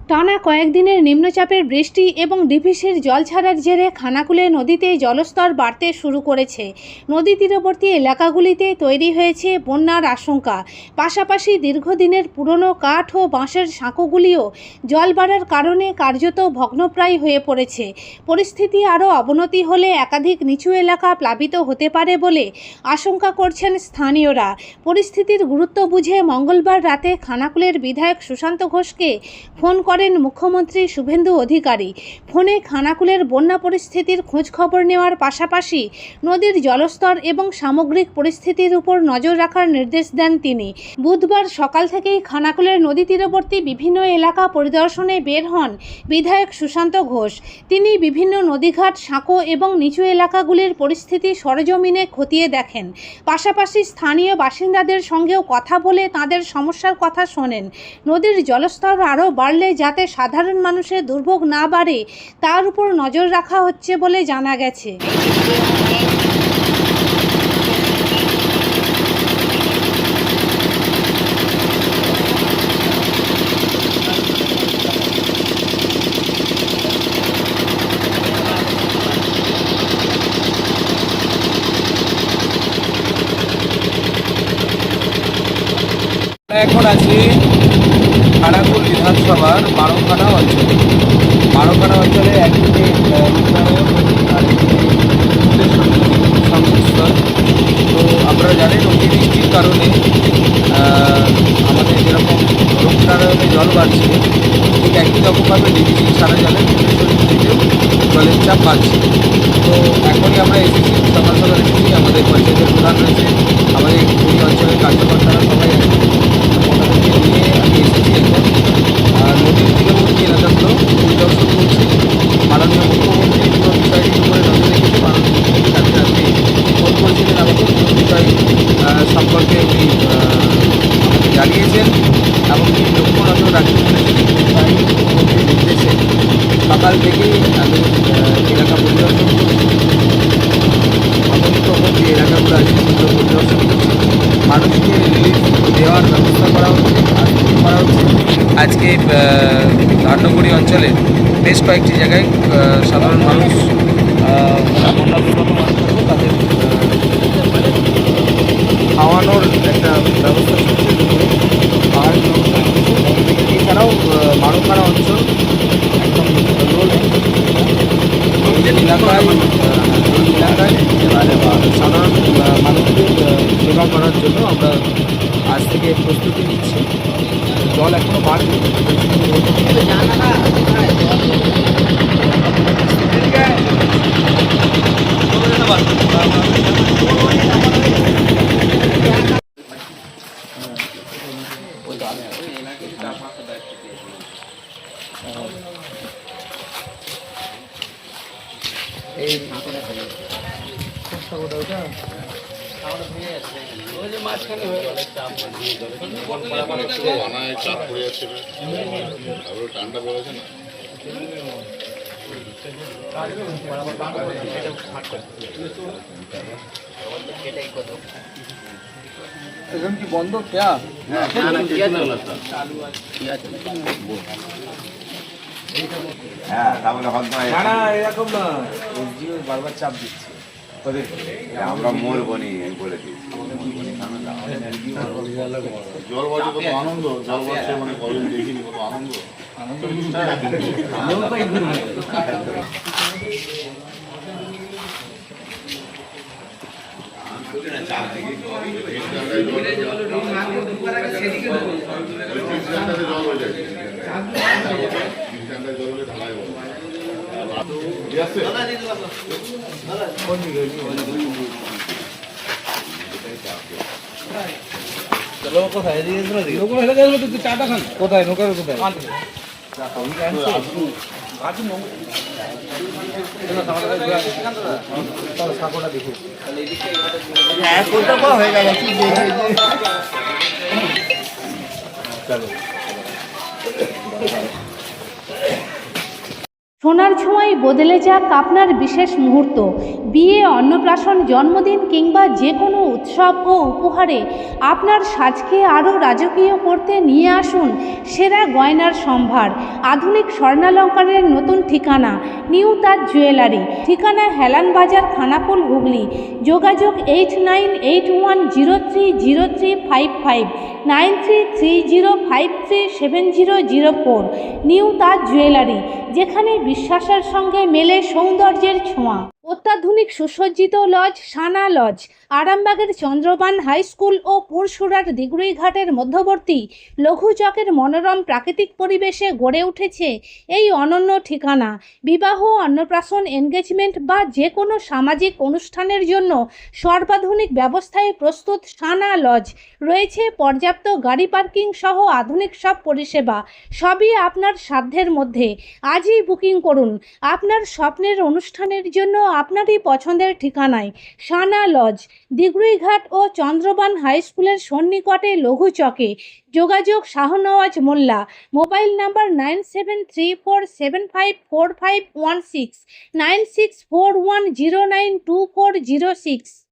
টানা কয়েকদিনের নিম্নচাপের বৃষ্টি এবং ডিভিসির জল ছাড়ার জেরে খানাকুলে নদীতে জলস্তর বাড়তে শুরু করেছে। নদী তীরবর্তী এলাকাগুলিতে তৈরি হয়েছে বন্যার আশঙ্কা। পাশাপাশি দীর্ঘদিনের পুরনো কাঠ ও বাঁশের সাঁকোগুলিও জল বাড়ার কারণে কার্যত ভগ্নপ্রায় হয়ে পড়েছে। পরিস্থিতি আরও অবনতি হলে একাধিক নিচু এলাকা প্লাবিত হতে পারে বলে আশঙ্কা করছেন স্থানীয়রা। পরিস্থিতির গুরুত্ব বুঝে মঙ্গলবার রাতে খানাকুলের বিধায়ক সুশান্ত ঘোষকে ফোন করেন মুখ্যমন্ত্রী শুভেন্দু অধিকারী। ফোনে খানাকুলের বন্যা পরিস্থিতির খোঁজখবর নেওয়ার পাশাপাশি নদীর জলস্তর এবং সামগ্রিক পরিস্থিতির উপর নজর রাখার নির্দেশ দেন তিনি। বুধবার সকাল থেকেই খানাকুলের নদী তীরবর্তী বিভিন্ন এলাকা পরিদর্শনে বের হন বিধায়ক সুশান্ত ঘোষ। তিনি বিভিন্ন নদীঘাট, সাঁকো এবং নিচু এলাকাগুলির পরিস্থিতি সরেজমিনে খতিয়ে দেখেন। পাশাপাশি স্থানীয় বাসিন্দাদের সঙ্গেও কথা বলে তাদের সমস্যার কথা শোনেন। নদীর জলস্তর আরও বাড়লে যাতে সাধারণ মানুষের দুর্ভোগ না বাড়ে তার উপর নজর রাখা হচ্ছে বলে জানা গেছে। এখন আছি খানাকুল বিধানসভার মারোখানা অঞ্চলে একদিকে রূপনারায়ণ আর একদিকে সংমিশ্রণ। তো আপনারা জানেন অতিবৃষ্টির কারণে আমাদের যেরকম রূপনারায়ণে জল বাড়ছে, ঠিক একই রকমভাবে ডিভিসি সারা জলে নদীতেও জলের চাপ বাড়ছে। তো এখনই আমরা এসেছি, সকাল সকাল এসেছি। আমাদের পঞ্চায়েতের প্রধান রয়েছে, আমাদের এই অঞ্চলের কার্যকর্তারা সবাই আছে। নিয়ে আমি এসেছি এখন নদীর তীরবর্তী এলাকাগুলো পরিদর্শন করছি। মাননীয় মুখ্যমন্ত্রী পুরো বিষয়টির উপরে নজর রেখেছে। মাননীয় মুখ্যমন্ত্রী কালকে রাত্রে ফোন করেছিলেন আমাকে, পুরো বিষয় সম্পর্কে উনি আমাকে জানিয়েছেন এবং তিনি লক্ষ্য নজর রাখতে বলেছেন। তাই মুখ্যমন্ত্রীর নির্দেশে সকাল থেকেই আমি এলাকা পরিদর্শন করছি। অন্তত যে এলাকাগুলো আছে সেগুলো পরিদর্শন করছি। মানুষকে রিলিফ দেওয়ার ব্যবস্থা করা হচ্ছে, আজকে ধান্যগুড়ি অঞ্চলে বেশ কয়েকটি জায়গায় সাধারণ মানুষ তাদের খাওয়ানোর একটা ব্যবস্থা চলছে, খাওয়ার ব্যবস্থা চলছে। এছাড়াও মারোখানা অঞ্চল একদম এলাকায় সাধারণ মানুষদের সেবা করার জন্য আমরা আজ থেকে প্রস্তুতি নিচ্ছি। জল এখনো বাড়বে। এই মাঝখানে চাপ পড়ে যাচ্ছে, ঠান্ডা পড়েছে না। এখন কি বন্ধ ক্যা? এরকম না, বারবার চাপ দিচ্ছে। আমরা মরবো নি বলে দিচ্ছি। জল বাড়ছে কত আনন্দ, জল বাড়ছে মানে কদিন দেখিনি, কত আনন্দ। কোথায় চাটা খান, কোথায় নৌকার কোথায়? সাঁকোটা দেখে হয়ে গেল। চলো সোনার ছোঁয়ায় বদলে যাক আপনার বিশেষ মুহূর্ত। বিয়ে, অন্নপ্রাশন, জন্মদিন কিংবা যে কোনো উৎসব ও উপহারে আপনার সাজকে আরও রাজকীয় করতে নিয়ে আসুন সেরা গয়নার সম্ভার। আধুনিক স্বর্ণালঙ্কারের নতুন ঠিকানা নিউ তাজ জুয়েলারি। ঠিকানা হেলান বাজার, খানাকুল, হুগলি। যোগাযোগ 8981030355, 9330537004। নিউ তাজ জুয়েলারি, যেখানে বিশ্বাসের সঙ্গে মেলে সৌন্দর্যের ছোঁয়া। অত্যাধুনিক সুসজ্জিত লজ সানা লজ, আরামবাগের চন্দ্রবান হাই স্কুল ও পুরসুরার দিগুড়িঘাটের মধ্যবর্তী লঘু চকের মনোরম প্রাকৃতিক পরিবেশে গড়ে উঠেছে এই অনন্য ঠিকানা। বিবাহ, অন্নপ্রাশন, এনগেজমেন্ট বা যে কোনো সামাজিক অনুষ্ঠানের জন্য সর্বাধুনিক ব্যবস্থায় প্রস্তুত সানা লজ। রয়েছে পর্যাপ্ত গাড়ি পার্কিং সহ আধুনিক সব পরিষেবা, সবই আপনার সাধ্যের মধ্যে। আজই বুকিং করুন আপনার স্বপ্নের অনুষ্ঠানের জন্য আপনারই পছন্দের ঠিকানায়। সানা লজ, দিগুড়িঘাট ও চন্দ্রবান হাই স্কুলের সন্নিকটে লঘু চকে। যোগাযোগ শাহনওয়াজ মোল্লা। Mobile number 9734754516, 9641092406।